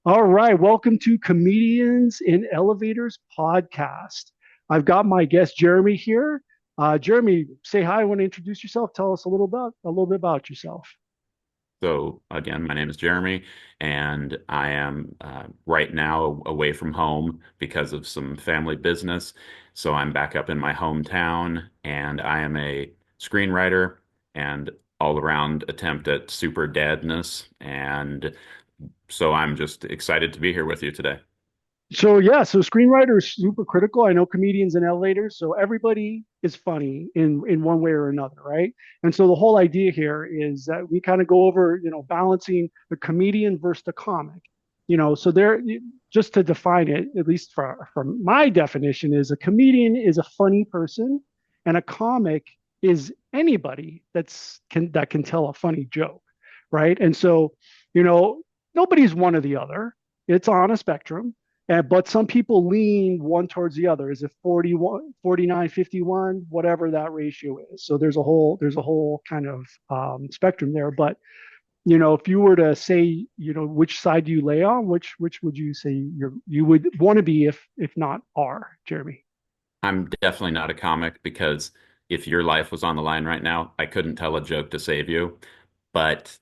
All right, welcome to Comedians in Elevators podcast. I've got my guest Jeremy here. Jeremy, say hi. Want to introduce yourself? Tell us a little bit about yourself. So again, my name is Jeremy, and I am right now away from home because of some family business. So I'm back up in my hometown, and I am a screenwriter and all-around attempt at super dadness. And so I'm just excited to be here with you today. So screenwriter is super critical. I know comedians in elevators, so everybody is funny in one way or another, right? And so the whole idea here is that we kind of go over, balancing the comedian versus the comic. So there, just to define it, at least from my definition, is a comedian is a funny person, and a comic is anybody that can tell a funny joke, right? And so, you know, nobody's one or the other. It's on a spectrum, but some people lean one towards the other. Is it 41, 49, 51, whatever that ratio is? So there's a whole kind of spectrum there. But if you were to say, which side do you lay on, which would you say you would want to be if not are, Jeremy? I'm definitely not a comic because if your life was on the line right now, I couldn't tell a joke to save you. But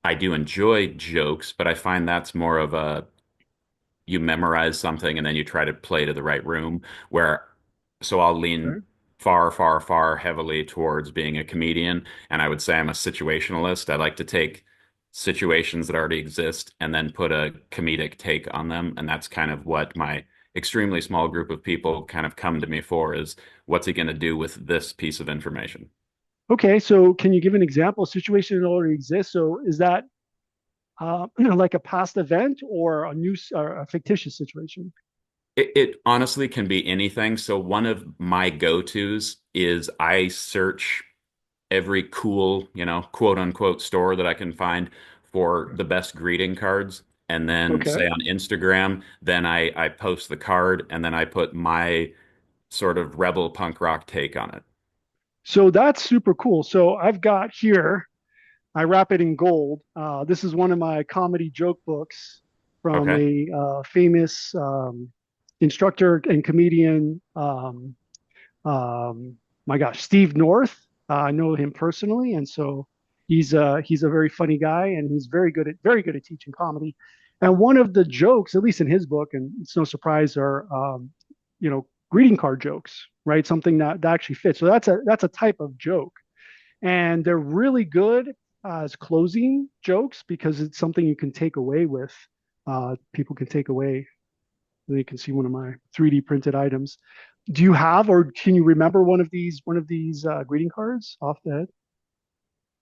I do enjoy jokes, but I find that's more of a you memorize something and then you try to play to the right room where so I'll lean Okay. far, far, far heavily towards being a comedian. And I would say I'm a situationalist. I like to take situations that already exist and then put a comedic take on them. And that's kind of what my extremely small group of people kind of come to me for is what's he going to do with this piece of information? Okay, so can you give an example? A situation that already exists. So is that like a past event or or a fictitious situation? It honestly can be anything. So one of my go-tos is I search every cool, quote unquote store that I can find for the best greeting cards. And then Okay. say on Instagram, then I post the card and then I put my sort of rebel punk rock take on it. So that's super cool. So I've got here, I wrap it in gold. This is one of my comedy joke books from Okay. a famous instructor and comedian. My gosh, Steve North. I know him personally, and so he's a very funny guy, and he's very good at teaching comedy. And one of the jokes, at least in his book, and it's no surprise, are greeting card jokes, right? Something that actually fits. So that's a type of joke, and they're really good as closing jokes because it's something you can take away with. People can take away. You can see one of my 3D printed items. Do you have, or can you remember one of these greeting cards off the head?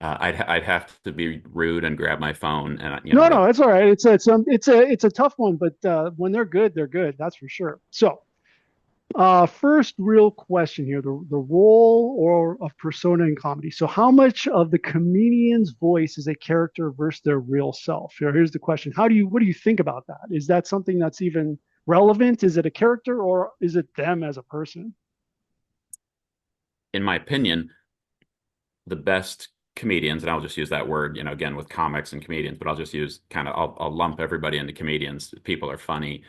I'd have to be rude and grab my phone and No, but no, it's all right. It's a tough one, but when they're good, they're good. That's for sure. So, first real question here: the role or of persona in comedy. So, how much of the comedian's voice is a character versus their real self? Here's the question: what do you think about that? Is that something that's even relevant? Is it a character or is it them as a person? in my opinion, the best comedians, and I'll just use that word, again with comics and comedians, but I'll just use kind of I'll lump everybody into comedians. People are funny,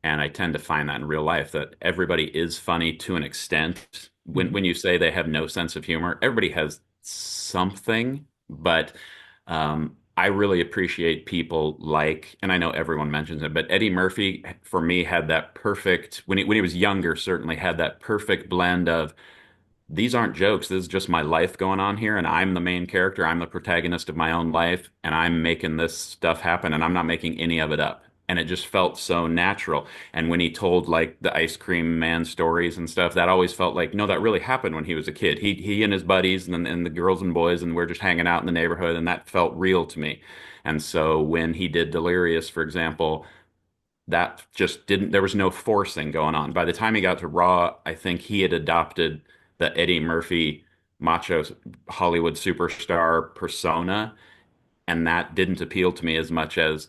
and I tend to find that in real life that everybody is funny to an extent. When Mhm. when you say they have no sense of humor, everybody has something, but I really appreciate people like, and I know everyone mentions it, but Eddie Murphy for me had that perfect when he was younger, certainly had that perfect blend of these aren't jokes. This is just my life going on here, and I'm the main character. I'm the protagonist of my own life, and I'm making this stuff happen, and I'm not making any of it up. And it just felt so natural. And when he told like the ice cream man stories and stuff, that always felt like, no, that really happened when he was a kid. He and his buddies and the girls and boys, and we're just hanging out in the neighborhood, and that felt real to me. And so when he did Delirious, for example, that just didn't, there was no forcing going on. By the time he got to Raw, I think he had adopted the Eddie Murphy macho Hollywood superstar persona, and that didn't appeal to me as much as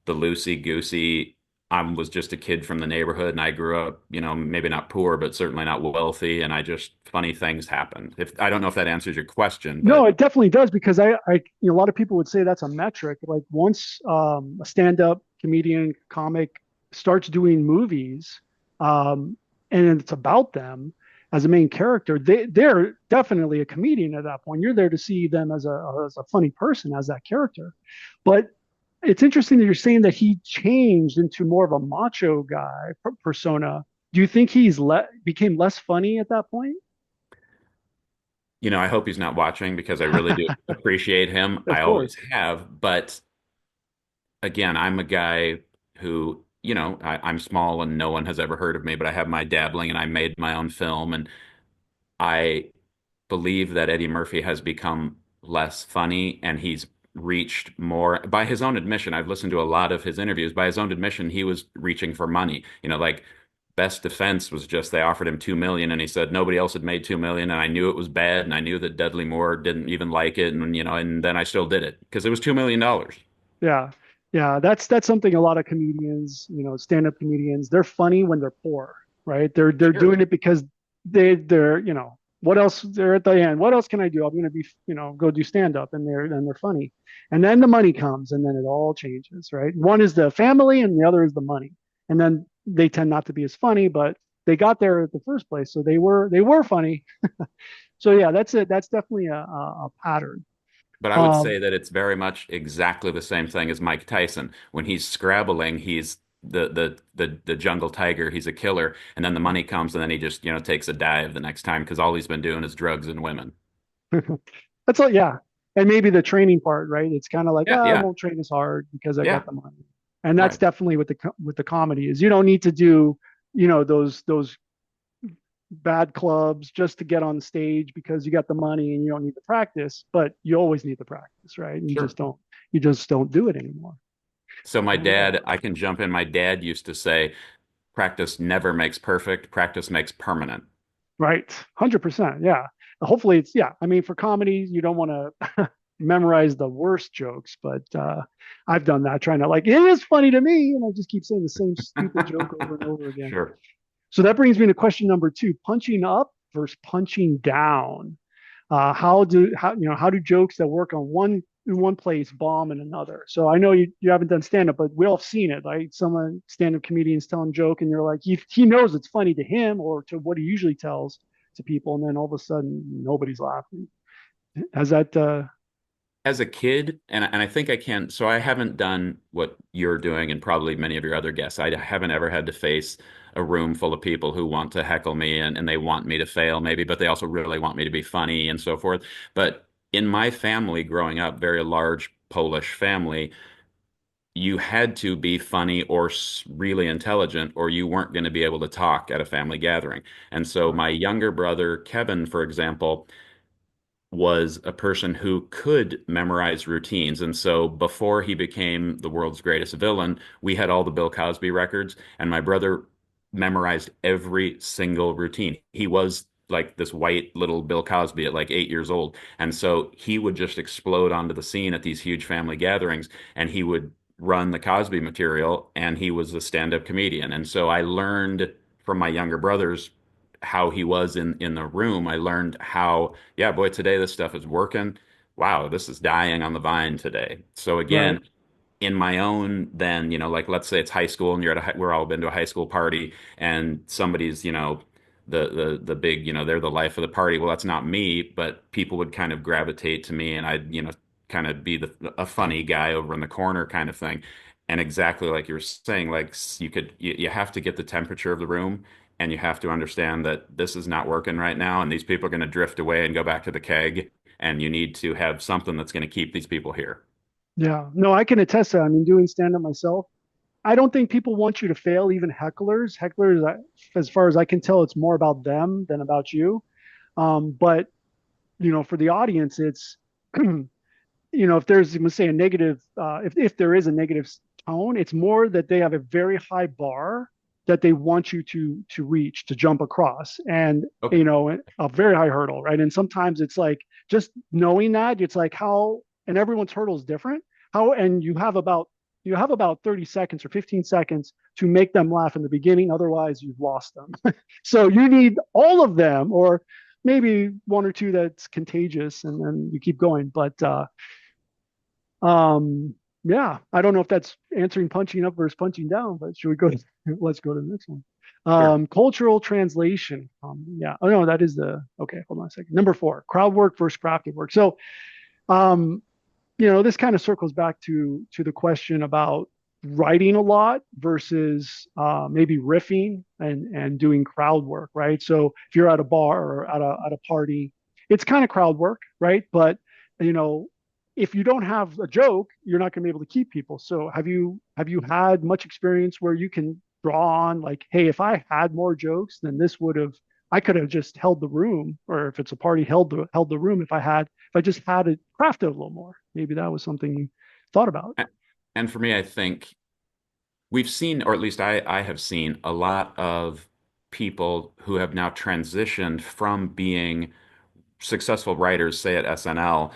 the loosey goosey. I was just a kid from the neighborhood, and I grew up, maybe not poor, but certainly not wealthy, and I just funny things happened. If I don't know if that answers your question, No, but it definitely does because a lot of people would say that's a metric. Like once a stand-up comedian, comic starts doing movies, um, and it's about them as a main character, they're definitely a comedian at that point. You're there to see them as a funny person, as that character. But it's interesting that you're saying that he changed into more of a macho guy persona. Do you think became less funny at that point? I hope he's not watching because I really do appreciate him. Of I always course. have. But again, I'm a guy who, I'm small and no one has ever heard of me, but I have my dabbling and I made my own film. And I believe that Eddie Murphy has become less funny and he's reached more by his own admission. I've listened to a lot of his interviews. By his own admission, he was reaching for money. Like best defense was just they offered him 2 million and he said nobody else had made 2 million and I knew it was bad and I knew that Dudley Moore didn't even like it and then I still did it because it was $2 million. Yeah. Yeah, that's something a lot of comedians, stand-up comedians, they're funny when they're poor, right? They're Sure. doing it because they're, what else they're at the end. What else can I do? I'm gonna be, go do stand-up and they're funny. And then the money comes and then it all changes, right? One is the family and the other is the money. And then they tend not to be as funny, but they got there at the first place. So they were funny. So yeah, that's it. That's definitely a pattern. But I would Um, say that it's very much exactly the same thing as Mike Tyson. When he's scrabbling, he's the jungle tiger, he's a killer, and then the money comes and then he just, takes a dive the next time because all he's been doing is drugs and women. That's all, yeah. And maybe the training part, right? It's kind of like, Yeah, I yeah, won't train as hard because I yeah, got the money. And that's right. definitely with the comedy is you don't need to do, those bad clubs just to get on stage because you got the money and you don't need the practice, but you always need the practice, right? Sure. You just don't do it anymore. So my So yeah, dad, I can jump in. My dad used to say, practice never makes perfect, practice makes permanent. right. 100%. Yeah. Hopefully it's, yeah. I mean, for comedy, you don't want to memorize the worst jokes, but I've done that trying to like, it is funny to me. And I just keep saying the same stupid joke over and over again. Sure. So that brings me to question number two, punching up versus punching down. How do jokes that work on one in one place bomb in another? So I know you haven't done stand up, but we all have seen it. Like someone stand up comedians telling a joke, and you're like he knows it's funny to him or to what he usually tells to people, and then all of a sudden nobody's laughing. Has that? As a kid, and I think I can, so I haven't done what you're doing and probably many of your other guests. I haven't ever had to face a room full of people who want to heckle me and they want me to fail maybe, but they also really want me to be funny and so forth. But in my family growing up, very large Polish family, you had to be funny or really intelligent or you weren't going to be able to talk at a family gathering. And so my younger brother, Kevin, for example, was a person who could memorize routines. And so before he became the world's greatest villain, we had all the Bill Cosby records, and my brother memorized every single routine. He was like this white little Bill Cosby at like 8 years old. And so he would just explode onto the scene at these huge family gatherings, and he would run the Cosby material, and he was a stand-up comedian. And so I learned from my younger brothers how he was in the room. I learned how, yeah, boy, today this stuff is working. Wow, this is dying on the vine today. So Right. again, in my own then, like let's say it's high school and we're all been to a high school party and somebody's, the big, they're the life of the party. Well, that's not me, but people would kind of gravitate to me and I'd, kind of be a funny guy over in the corner kind of thing. And exactly like you were saying, like you have to get the temperature of the room and you have to understand that this is not working right now and these people are going to drift away and go back to the keg and you need to have something that's going to keep these people here. Yeah. No, I can attest to that. I mean, doing stand up myself. I don't think people want you to fail, even hecklers. Hecklers, as far as I can tell, it's more about them than about you. But for the audience, it's if there's, let's say, a negative, if there is a negative tone, it's more that they have a very high bar that they want you to reach, to jump across, and Okay. a very high hurdle, right? And sometimes it's like just knowing that it's like how, and everyone's hurdle is different. How, and you have about 30 seconds or 15 seconds to make them laugh in the beginning. Otherwise, you've lost them. So you need all of them, or maybe one or two that's contagious, and then you keep going. But um, yeah, I don't know if that's answering punching up versus punching down, but should we go? Let's go to the next one. Sure. Cultural translation. Yeah. Oh no, that is the okay. Hold on a second. Number four, crowd work versus crafted work. So, um, this kind of circles back to the question about writing a lot versus maybe riffing and doing crowd work, right? So if you're at a bar or at a party, it's kind of crowd work, right? But you know, if you don't have a joke, you're not going to be able to keep people. So have you had much experience where you can draw on like, hey, if I had more jokes, then this would have I could have just held the room, or if it's a party, held the room if I just had it crafted a little more. Maybe that was something you thought about. And for me, I think we've seen, or at least I have seen, a lot of people who have now transitioned from being successful writers, say at SNL,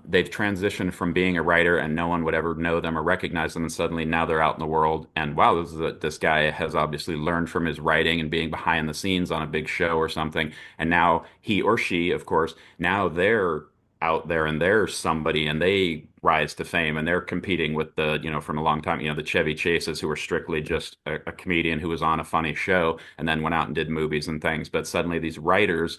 they've transitioned from being a writer and no one would ever know them or recognize them, and suddenly now they're out in the world, and wow, this guy has obviously learned from his writing and being behind the scenes on a big show or something, and now he or she, of course, now they're out there and they're somebody and they rise to fame and they're competing with from a long time, the Chevy Chases who were strictly just a comedian who was on a funny show and then went out and did movies and things. But suddenly these writers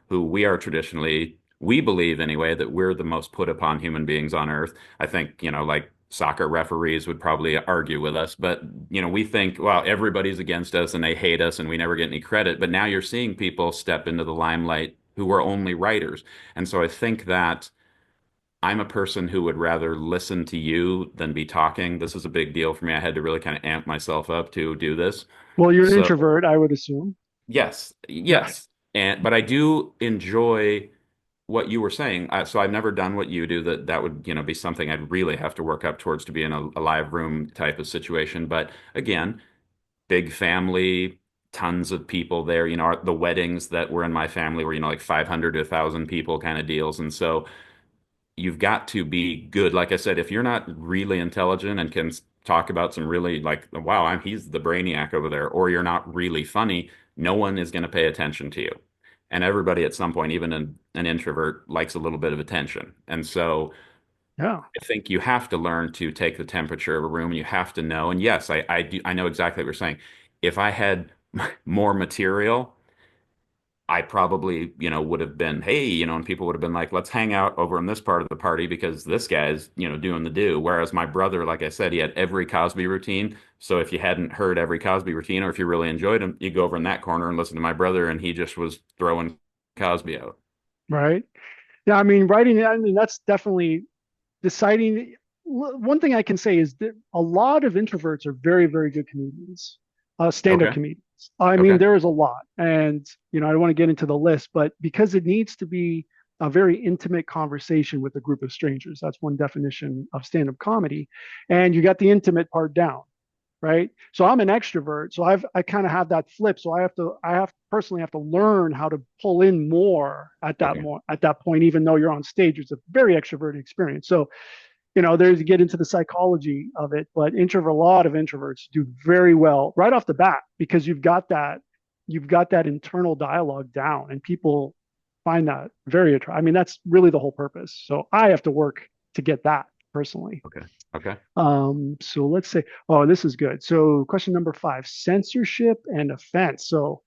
who we are traditionally, we believe anyway, that we're the most put upon human beings on earth. I think, like soccer referees would probably argue with us, but, we think, well, everybody's against us and they hate us and we never get any credit. But now you're seeing people step into the limelight who are only writers. And so I think that I'm a person who would rather listen to you than be talking. This is a big deal for me. I had to really kind of amp myself up to do this. Well, you're an So introvert, I would assume. yes, Yeah. yes. But I do enjoy what you were saying. So I've never done what you do. That would, be something I'd really have to work up towards to be in a live room type of situation. But again, big family, tons of people there. The weddings that were in my family were, like 500 to 1,000 people kind of deals. And so you've got to be good. Like I said, if you're not really intelligent and can talk about some really like, wow, he's the brainiac over there, or you're not really funny, no one is going to pay attention to you. And everybody at some point, even an introvert, likes a little bit of attention. And so Yeah. I think you have to learn to take the temperature of a room and you have to know. And yes, I know exactly what you're saying. If I had more material, I probably, would have been, hey, and people would have been like, let's hang out over in this part of the party because this guy's, doing the do. Whereas my brother, like I said, he had every Cosby routine. So if you hadn't heard every Cosby routine or if you really enjoyed him, you go over in that corner and listen to my brother, and he just was throwing Cosby out. Right. Yeah. I mean, writing, I mean, that's definitely deciding. One thing I can say is that a lot of introverts are very, very good comedians, stand-up Okay. comedians. I mean, Okay. there is a lot, and I don't want to get into the list, but because it needs to be a very intimate conversation with a group of strangers, that's one definition of stand-up comedy, and you got the intimate part down, right? So I'm an extrovert, so I kind of have that flip. So I have personally have to learn how to pull in Okay. more at that point, even though you're on stage. It's a very extroverted experience. So there's you get into the psychology of it, but a lot of introverts do very well right off the bat because you've got that internal dialogue down, and people find that very attractive. I mean, that's really the whole purpose. So I have to work to get that personally. Okay. Okay. So let's say, oh, this is good. So question number five, censorship and offense. So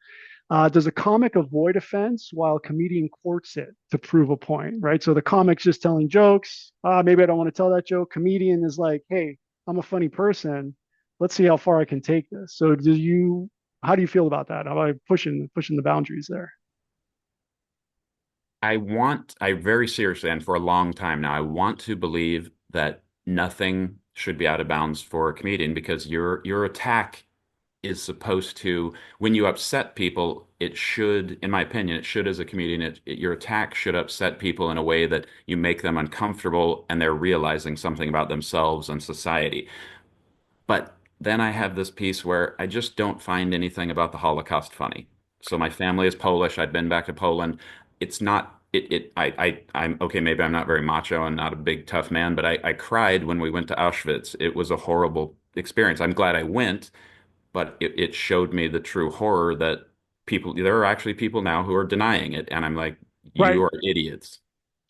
does a comic avoid offense while a comedian courts it to prove a point, right? So the comic's just telling jokes. Maybe I don't want to tell that joke. Comedian is like, hey, I'm a funny person. Let's see how far I can take this. So how do you feel about that? How about pushing the boundaries there? I very seriously, and for a long time now, I want to believe that nothing should be out of bounds for a comedian because your attack is supposed to, when you upset people, it should, in my opinion, it should, as a comedian, your attack should upset people in a way that you make them uncomfortable and they're realizing something about themselves and society. But then I have this piece where I just don't find anything about the Holocaust funny. So my family is Polish. I'd been back to Poland. It's not I'm okay, maybe I'm not very macho and not a big tough man, but I cried when we went to Auschwitz. It was a horrible experience. I'm glad I went, but it showed me the true horror that there are actually people now who are denying it, and I'm like, Right. you are idiots.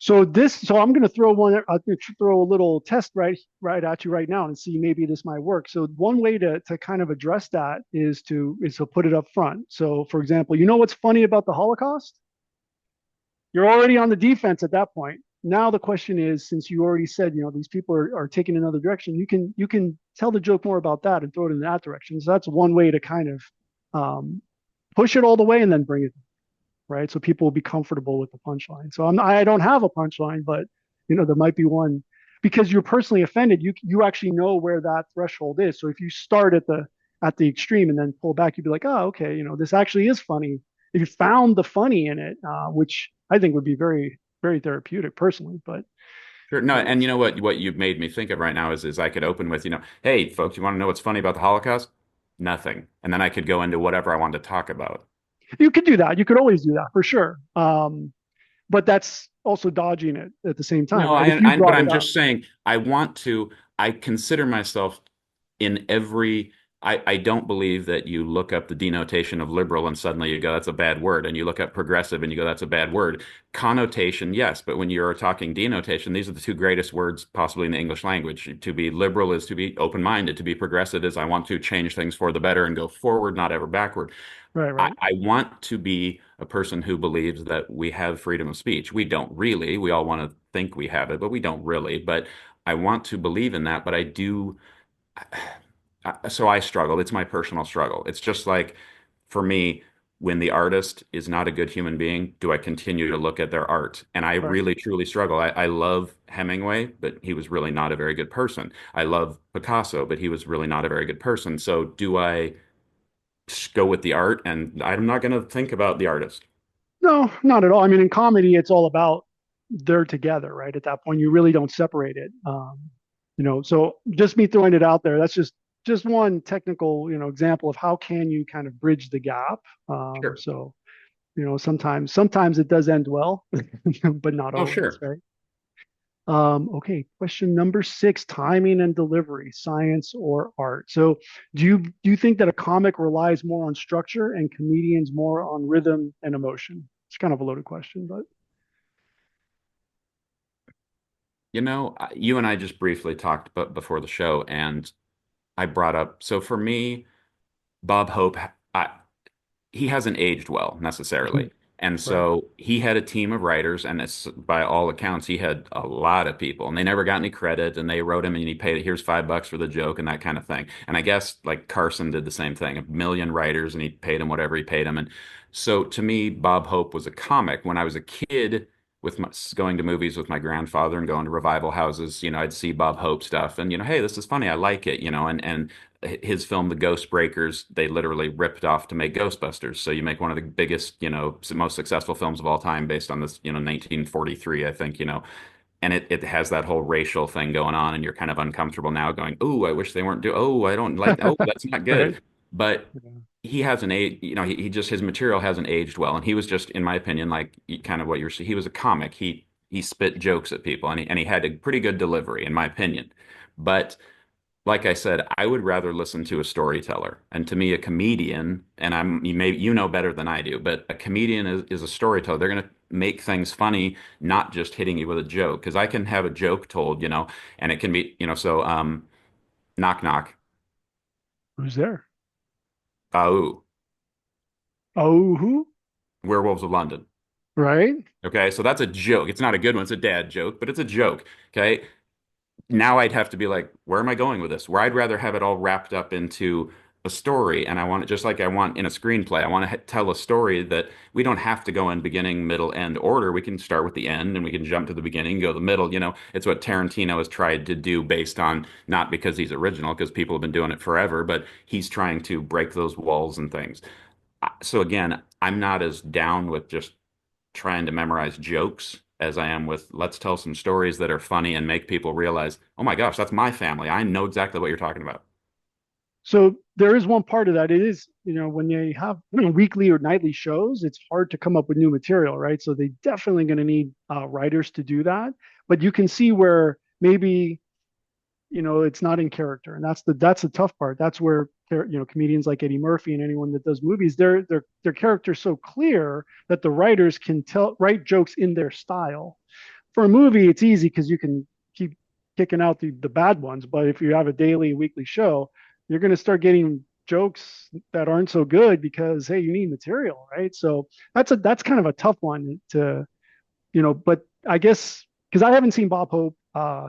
So I'm going to throw one. I'm going to throw a little test right at you right now and see maybe this might work. So one way to kind of address that is to put it up front. So for example, you know what's funny about the Holocaust? You're already on the defense at that point. Now the question is, since you already said, these people are taking another direction, you can tell the joke more about that and throw it in that direction. So that's one way to kind of um, push it all the way and then bring it right. So people will be comfortable with the punchline. So I don't have a punchline, but there might be one because you're personally offended. You actually know where that threshold is. So if you start at the extreme and then pull back, you'd be like, oh, okay, this actually is funny. If you found the funny in it, which I think would be very, very therapeutic personally, but Sure. No, and you know what you've made me think of right now is I could open with, hey, folks, you want to know what's funny about the Holocaust? Nothing. And then I could go into whatever I wanted to talk about. you could do that. You could always do that for sure. But that's also dodging it at the same time, No, right? If you but brought it I'm up, just saying I consider myself in every, I don't believe that you look up the denotation of liberal and suddenly you go, that's a bad word. And you look up progressive and you go, that's a bad word. Connotation, yes. But when you're talking denotation, these are the two greatest words possibly in the English language. To be liberal is to be open-minded. To be progressive is I want to change things for the better and go forward, not ever backward. right, right. I want to be a person who believes that we have freedom of speech. We don't really. We all want to think we have it, but we don't really. But I want to believe in that. But I do. So I struggle. It's my personal struggle. It's just like for me, when the artist is not a good human being, do I continue to look at their art? And I Right. really, truly struggle. I love Hemingway, but he was really not a very good person. I love Picasso, but he was really not a very good person. So do I go with the art? And I'm not going to think about the artist. No, not at all. I mean, in comedy, it's all about they're together, right? At that point, you really don't separate it. So just me throwing it out there, that's just one technical, example of how can you kind of bridge the gap. Sure. So sometimes it does end well, but not Oh, always, sure. right? Okay, question number 6, timing and delivery, science or art. So do you think that a comic relies more on structure and comedians more on rhythm and emotion? It's kind of a loaded question, but You and I just briefly talked but before the show, and I brought up, so for me, Bob Hope, he hasn't aged well necessarily. And right. so he had a team of writers, and it's, by all accounts, he had a lot of people, and they never got any credit. And they wrote him, and he paid, here's $5 for the joke, and that kind of thing. And I guess like Carson did the same thing, a million writers, and he paid him whatever he paid him. And so to me, Bob Hope was a comic. When I was a kid, going to movies with my grandfather and going to revival houses, I'd see Bob Hope stuff, and hey, this is funny, I like it, and his film The Ghost Breakers, they literally ripped off to make Ghostbusters. So you make one of the biggest, most successful films of all time based on this, 1943, I think, and it has that whole racial thing going on, and you're kind of uncomfortable now going, oh, I wish they weren't doing, oh, I don't like, oh, that's not Right. good. But Yeah. he hasn't aged, he just, his material hasn't aged well. And he was just, in my opinion, like kind of what you're saying, he was a comic. He spit jokes at people, and he had a pretty good delivery, in my opinion. But like I said, I would rather listen to a storyteller. And to me, a comedian, and you know better than I do, but a comedian is a storyteller. They're going to make things funny, not just hitting you with a joke. Because I can have a joke told, and it can be, knock knock. Who's there? Ooh, Oh, who? Werewolves of London. Right. Okay, so that's a joke. It's not a good one. It's a dad joke, but it's a joke. Okay, now I'd have to be like, where am I going with this? Where I'd rather have it all wrapped up into a story, and I want it just like I want in a screenplay. I want to tell a story that we don't have to go in beginning, middle, end order. We can start with the end, and we can jump to the beginning, go to the middle. It's what Tarantino has tried to do based on not because he's original, because people have been doing it forever, but he's trying to break those walls and things. So again, I'm not as down with just trying to memorize jokes as I am with let's tell some stories that are funny and make people realize, oh my gosh, that's my family. I know exactly what you're talking about. So there is one part of that. It is, when they have weekly or nightly shows, it's hard to come up with new material, right? So they definitely going to need writers to do that. But you can see where maybe it's not in character, and that's the tough part. That's where comedians like Eddie Murphy and anyone that does movies, their character's so clear that the writers can write jokes in their style. for a movie, it's easy because you can keep kicking out the bad ones. But if you have a daily, weekly show, you're going to start getting jokes that aren't so good because hey, you need material, right? So that's kind of a tough one to But I guess because I haven't seen Bob Hope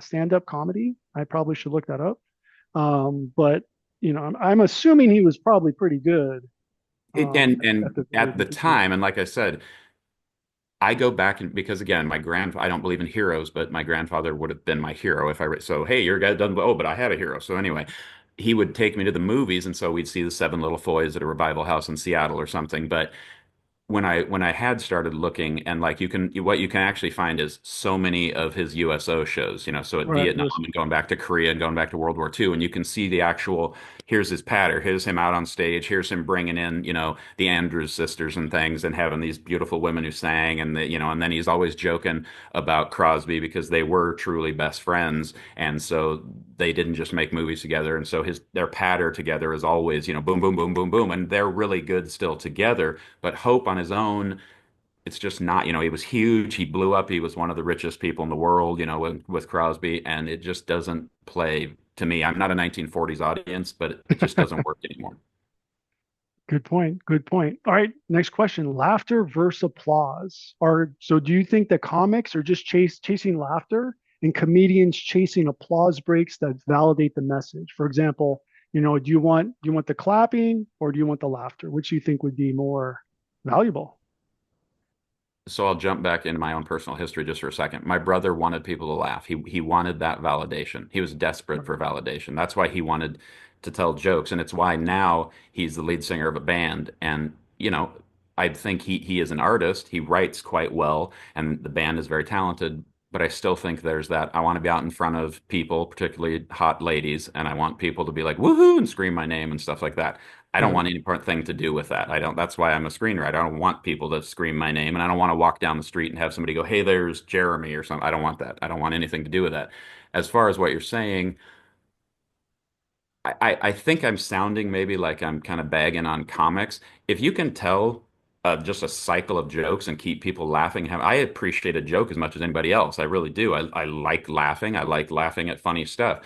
stand up comedy, I probably should look that up. But I'm assuming he was probably pretty good It, at and the very at the beginning. time, and like I said, I go back and because again, I don't believe in heroes, but my grandfather would have been my hero if so hey, your guy doesn't, oh, but I had a hero. So anyway, he would take me to the movies, and so we'd see the Seven Little Foys at a revival house in Seattle or something. But when I had started looking and like what you can actually find is so many of his USO shows, so at Right. Vietnam Yes. and going back to Korea and going back to World War II, and you can see the actual here's his patter, here's him out on stage, here's him bringing in, the Andrews sisters and things and having these beautiful women who sang and then he's always joking about Crosby because they were truly best friends and so they didn't just make movies together and so their patter together is always, boom, boom, boom, boom, boom, and they're really good still together. But Hope on his own, it's just not, he was huge. He blew up. He was one of the richest people in the world, with Crosby, and it just doesn't play to me. I'm not a 1940s audience, but it just doesn't work anymore. Good point. Good point. All right. Next question. Laughter versus applause. So do you think that comics are just chasing laughter and comedians chasing applause breaks that validate the message? For example, do you want the clapping or do you want the laughter? Which do you think would be more valuable? So I'll jump back into my own personal history just for a second. My brother wanted people to laugh. He wanted that validation. He was desperate Right. for validation. That's why he wanted to tell jokes, and it's why now he's the lead singer of a band. And I think he is an artist. He writes quite well, and the band is very talented. But I still think there's that. I want to be out in front of people, particularly hot ladies, and I want people to be like woohoo and scream my name and stuff like that. I don't Right. want any part thing to do with that. I don't. That's why I'm a screenwriter. I don't want people to scream my name, and I don't want to walk down the street and have somebody go, "Hey, there's Jeremy" or something. I don't want that. I don't want anything to do with that. As far as what you're saying, I think I'm sounding maybe like I'm kind of bagging on comics. If you can tell just a cycle of jokes and keep people laughing, I appreciate a joke as much as anybody else. I really do. I like laughing. I like laughing at funny stuff.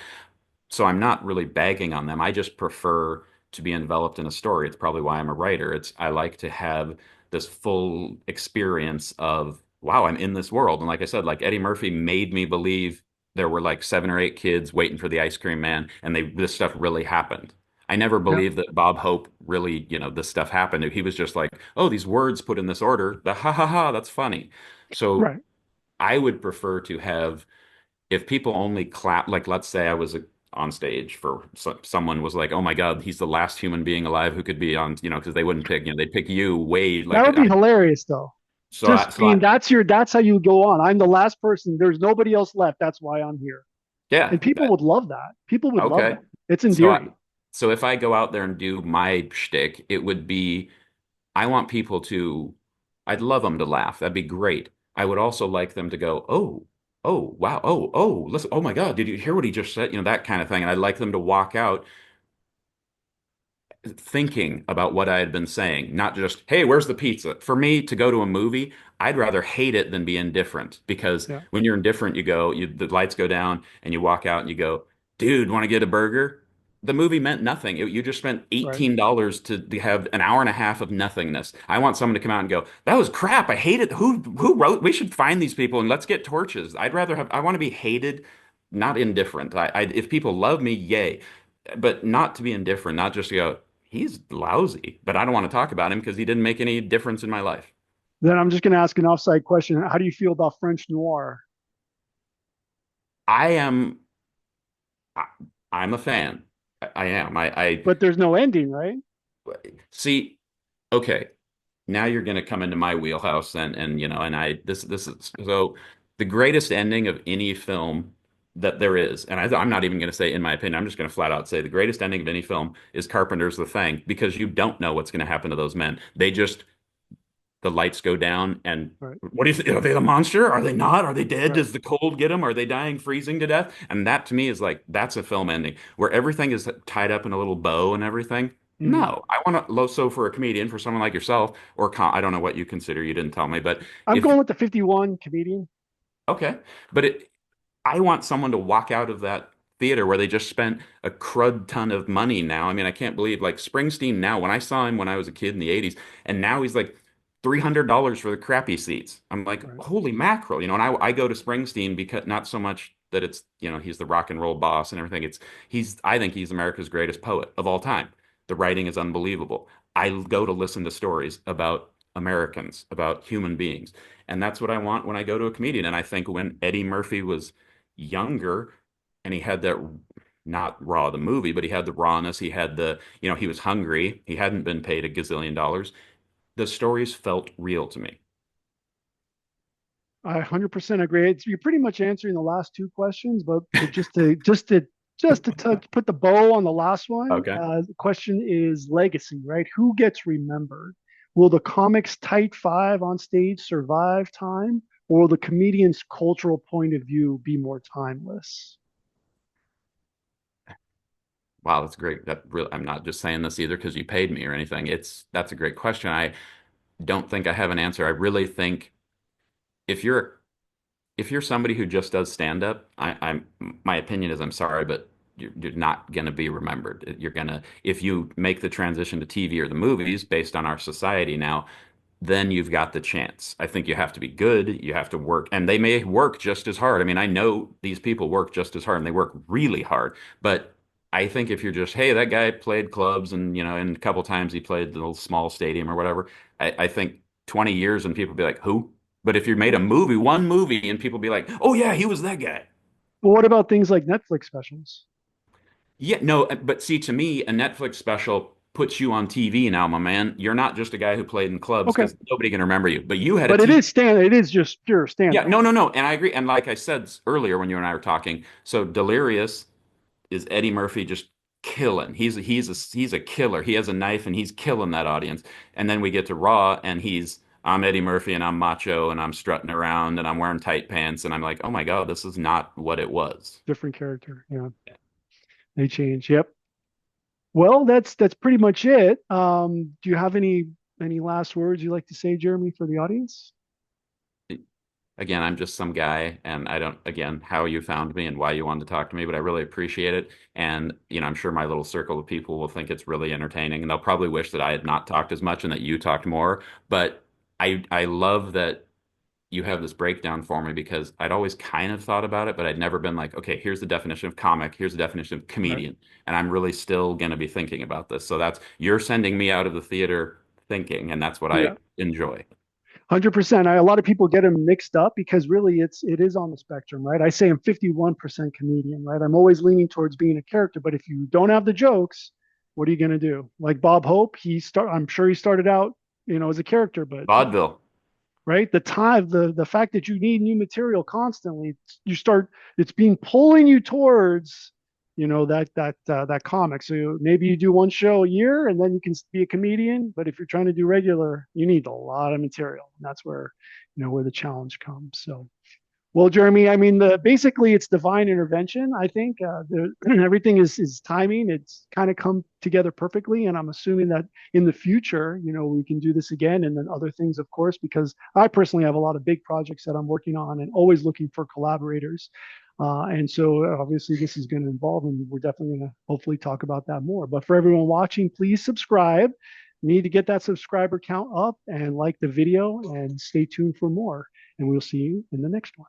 So I'm not really bagging on them. I just prefer to be enveloped in a story. It's probably why I'm a writer. I like to have this full experience of, wow, I'm in this world. And like I said, like Eddie Murphy made me believe there were like 7 or 8 kids waiting for the ice cream man, and this stuff really happened. I never Yeah. believed that Bob Hope really, this stuff happened. He was just like, oh, these words put in this order, the ha ha ha, that's funny. So Right. I would prefer to have if people only clap, like let's say I was on stage for someone was like, "Oh my God, he's the last human being alive who could be on," because they wouldn't pick, they'd pick you way That like would be hilarious though. so I, Just so I, being that's how you go on. I'm the last person. There's nobody else left. That's why I'm here. yeah, And people would love that. People would love okay. that. It's So endearing. so if I go out there and do my shtick, it would be I want people to, I'd love them to laugh. That'd be great. I would also like them to go, oh, oh, wow, oh, listen, oh my God, did you hear what he just said? That kind of thing. And I'd like them to walk out thinking about what I had been saying, not just, hey, where's the pizza? For me to go to a movie, I'd rather hate it than be indifferent because Yeah. when you're indifferent, the lights go down and you walk out and you go, dude, want to get a burger? The movie meant nothing. You just spent Right. $18 to have an hour and a half of nothingness. I want someone to come out and go, that was crap. I hate it. Who wrote? We should find these people and let's get torches. I want to be hated, not indifferent. If people love me, yay. But not to be indifferent, not just to go, he's lousy, but I don't want to talk about him because he didn't make any difference in my life. Then I'm just going to ask an offside question. How do you feel about French noir? I am, I, I'm a fan. I am. But there's no ending, right? See, okay, now you're going to come into my wheelhouse and this is so the greatest ending of any film that there is, and I'm not even going to say in my opinion, I'm just going to flat out say the greatest ending of any film is Carpenter's The Thing because you don't know what's going to happen to those men. They just the lights go down and Right. what do you think? Are they the monster? Are they not? Are they dead? Right. Does the cold get them? Are they dying, freezing to death? And that to me is like that's a film ending where everything is tied up in a little bow and everything. Mhm. No, I want to so for a comedian, for someone like yourself, or I don't know what you consider. You didn't tell me, but I'm if going with the 51 comedian. Okay. But I want someone to walk out of that theater where they just spent a crud ton of money now. I mean, I can't believe like Springsteen now, when I saw him when I was a kid in the 80s, and now he's like $300 for the crappy seats. I'm like, Right. holy mackerel, and I go to Springsteen because not so much that it's, he's the rock and roll boss and everything. I think he's America's greatest poet of all time. The writing is unbelievable. I go to listen to stories about Americans, about human beings. And that's what I want when I go to a comedian. And I think when Eddie Murphy was younger and he had that, not Raw the movie, but he had the rawness, he had he was hungry, he hadn't been paid a gazillion dollars. The stories felt real to me. I 100% agree. You're pretty much answering the last two questions, but just to put the bow on the last one, Okay. the question is legacy, right? Who gets remembered? Will the comics tight five on stage survive time, or will the comedian's cultural point of view be more timeless? Wow, that's great. That really, I'm not just saying this either because you paid me or anything. That's a great question. I don't think I have an answer. I really think if you're if you're somebody who just does stand up, I'm my opinion is I'm sorry, but you're not going to be remembered. You're gonna if you make the transition to TV or the movies based on our society now, then you've got the chance. I think you have to be good, you have to work, and they may work just as hard. I mean, I know these people work just as hard and they work really hard, but I think if you're just, hey, that guy played clubs and and a couple times he played the little small stadium or whatever, I think 20 years and people be like, who? But if you made a movie, one movie, and people be like, oh yeah, he was that guy. But what about things like Netflix specials? Yeah, no, but see, to me, a Netflix special puts you on TV now, my man. You're not just a guy who played in clubs Okay, because nobody can remember you. But you had a but it TV. is stand. It is just pure stand Yeah, up. no, no, no. And I agree. And like I said earlier when you and I were talking, so Delirious is Eddie Murphy just killing. He's a killer. He has a knife and he's killing that audience. And then we get to Raw and I'm Eddie Murphy and I'm macho and I'm strutting around and I'm wearing tight pants and I'm like, oh my God, this is not what it was. Different character. Yeah, they change. Yep. Well, that's pretty much it. Do you have any last words you'd like to say, Jeremy, for the audience? Again, I'm just some guy, and I don't, again, how you found me and why you wanted to talk to me, but I really appreciate it. And, I'm sure my little circle of people will think it's really entertaining, and they'll probably wish that I had not talked as much and that you talked more. But I love that you have this breakdown for me because I'd always kind of thought about it, but I'd never been like, okay, here's the definition of comic, here's the definition of Right. comedian. And I'm really still going to be thinking about this. So you're sending me out of the theater thinking, and that's what I Yeah. enjoy. 100%. A lot of people get them mixed up because really it is on the spectrum, right? I say I'm 51% comedian, right? I'm always leaning towards being a character, but if you don't have the jokes, what are you going to do? Like Bob Hope, I'm sure he started out, as a character, but Vaudeville. right? The fact that you need new material constantly, you start it's being pulling you towards, that comic. So maybe you do one show a year and then you can be a comedian. But if you're trying to do regular, you need a lot of material, and that's where the challenge comes. So well, Jeremy, I mean, basically it's divine intervention. I think everything is timing. It's kind of come together perfectly, and I'm assuming that in the future, we can do this again, and then other things, of course, because I personally have a lot of big projects that I'm working on, and always looking for collaborators. And so obviously this is going to involve, and we're definitely going to hopefully talk about that more. But for everyone watching, please subscribe. You need to get that subscriber count up and like the video, and stay tuned for more. And we'll see you in the next one.